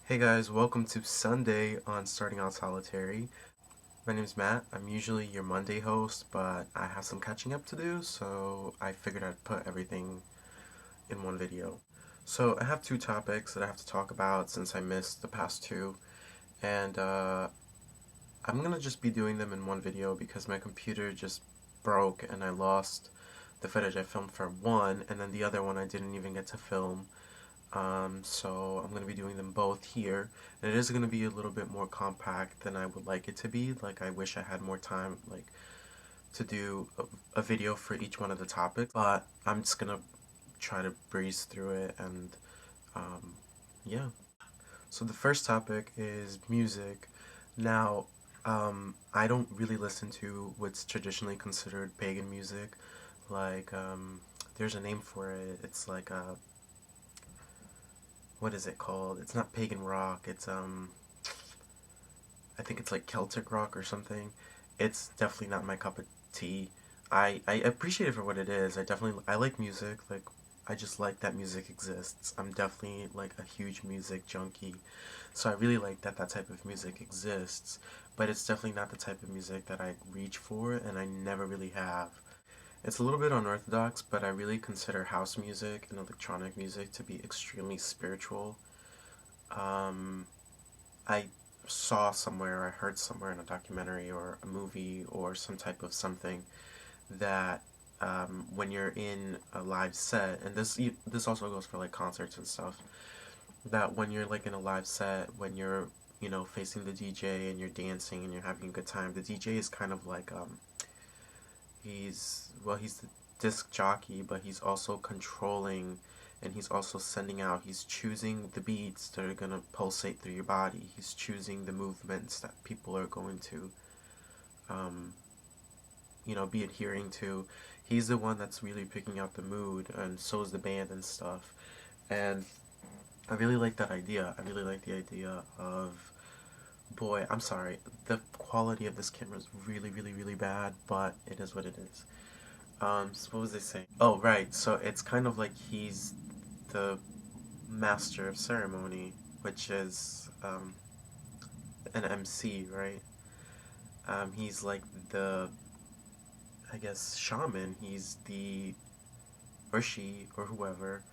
Hey guys, welcome to Sunday on Starting Out Solitary. My name's Matt. I'm usually your Monday host, but I have some catching up to do, so I figured I'd put everything in one video. So I have two topics that I have to talk about since I missed the past two, and I'm gonna just be doing them in one video because my computer just broke and I lost the footage I filmed for one, and then the other one I didn't even get to film. So I'm going to be doing them both here, and it is going to be a little bit more compact than I would like it to be. Like, I wish I had more time, like, to do a video for each one of the topics, but I'm just going to try to breeze through it, and, yeah. So the first topic is music. Now, I don't really listen to what's traditionally considered pagan music. Like, there's a name for it. It's like what is it called? It's not pagan rock. It's I think it's like Celtic rock or something. It's definitely not my cup of tea. I appreciate it for what it is. I like music. Like, I just like that music exists. I'm definitely like a huge music junkie. So I really like that that type of music exists, but it's definitely not the type of music that I reach for, and I never really have. It's a little bit unorthodox, but I really consider house music and electronic music to be extremely spiritual. Um, I saw somewhere, I heard somewhere in a documentary or a movie or some type of something that when you're in a live set, and this also goes for like concerts and stuff, that when you're like in a live set, when you're facing the DJ and you're dancing and you're having a good time, the DJ is kind of like he's the disc jockey, but he's also controlling, and he's also sending out. He's choosing the beats that are gonna pulsate through your body. He's choosing the movements that people are going to, um, be adhering to. He's the one that's really picking out the mood, and so is the band and stuff. And I really like that idea. I really like the idea of. Boy, I'm sorry. The quality of this camera is really, really, really bad, but it is what it is. So what was I saying? Oh, right. So it's kind of like he's the master of ceremony, which is an MC, right? He's like the, I guess, shaman. He's the, or she, or whoever,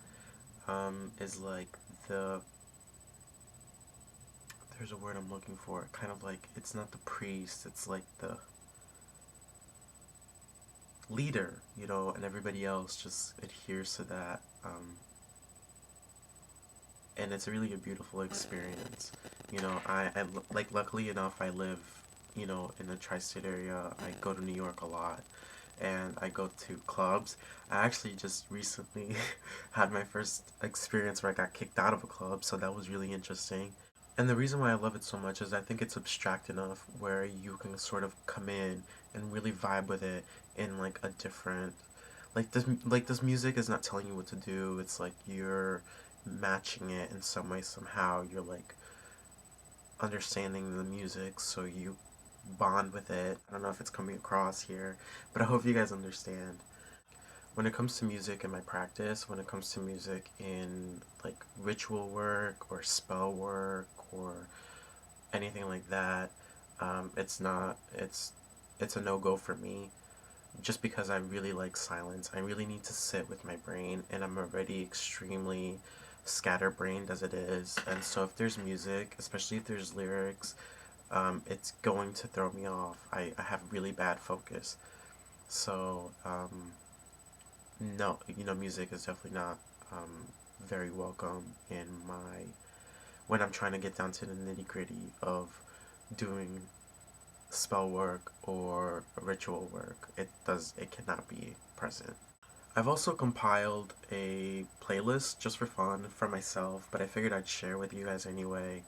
is like the, there's a word I'm looking for. Kind of like, it's not the priest, it's like the leader, and everybody else just adheres to that. And it's really a beautiful experience. Like, luckily enough, I live, in the tri-state area. I go to New York a lot, and I go to clubs. I actually just recently had my first experience where I got kicked out of a club, so that was really interesting. And the reason why I love it so much is I think it's abstract enough where you can sort of come in and really vibe with it in like a different, like this music is not telling you what to do. It's like you're matching it in some way somehow. You're like understanding the music, so you bond with it. I don't know if it's coming across here, but I hope you guys understand. When it comes to music in my practice, when it comes to music in like ritual work or spell work or anything like that, it's not it's a no-go for me, just because I really like silence. I really need to sit with my brain, and I'm already extremely scatterbrained as it is. And so if there's music, especially if there's lyrics, it's going to throw me off. I have really bad focus. So, no, music is definitely not very welcome in my when I'm trying to get down to the nitty gritty of doing spell work or ritual work. It cannot be present. I've also compiled a playlist just for fun for myself, but I figured I'd share with you guys anyway,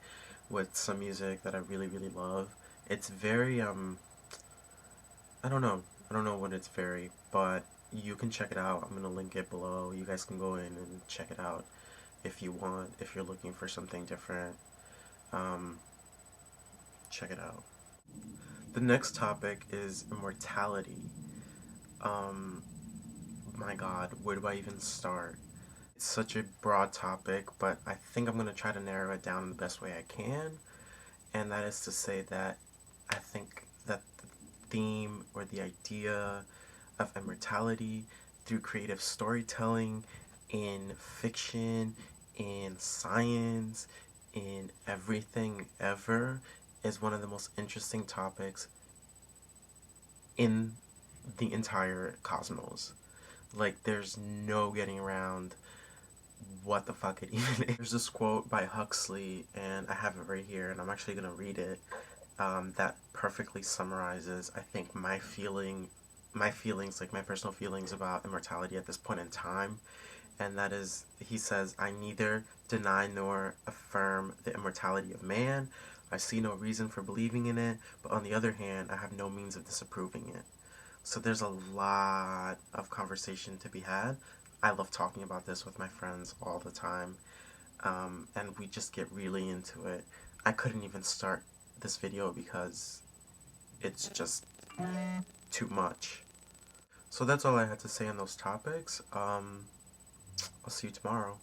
with some music that I really, really love. It's very I don't know what it's very, but you can check it out. I'm gonna link it below. You guys can go in and check it out if you want, if you're looking for something different. Um, check it out. The next topic is immortality. Um, my God, where do I even start? It's such a broad topic, but I think I'm going to try to narrow it down in the best way I can. And that is to say that I think that the theme or the idea of immortality through creative storytelling in fiction, in science, in everything ever is one of the most interesting topics in the entire cosmos. Like, there's no getting around what the fuck it even is. There's this quote by Huxley, and I have it right here, and I'm actually gonna read it, that perfectly summarizes, I think, my feelings, like my personal feelings about immortality at this point in time. And that is, he says, I neither deny nor affirm the immortality of man. I see no reason for believing in it, but on the other hand, I have no means of disapproving it. So there's a lot of conversation to be had. I love talking about this with my friends all the time, and we just get really into it. I couldn't even start this video because it's just too much. So that's all I had to say on those topics. I'll see you tomorrow.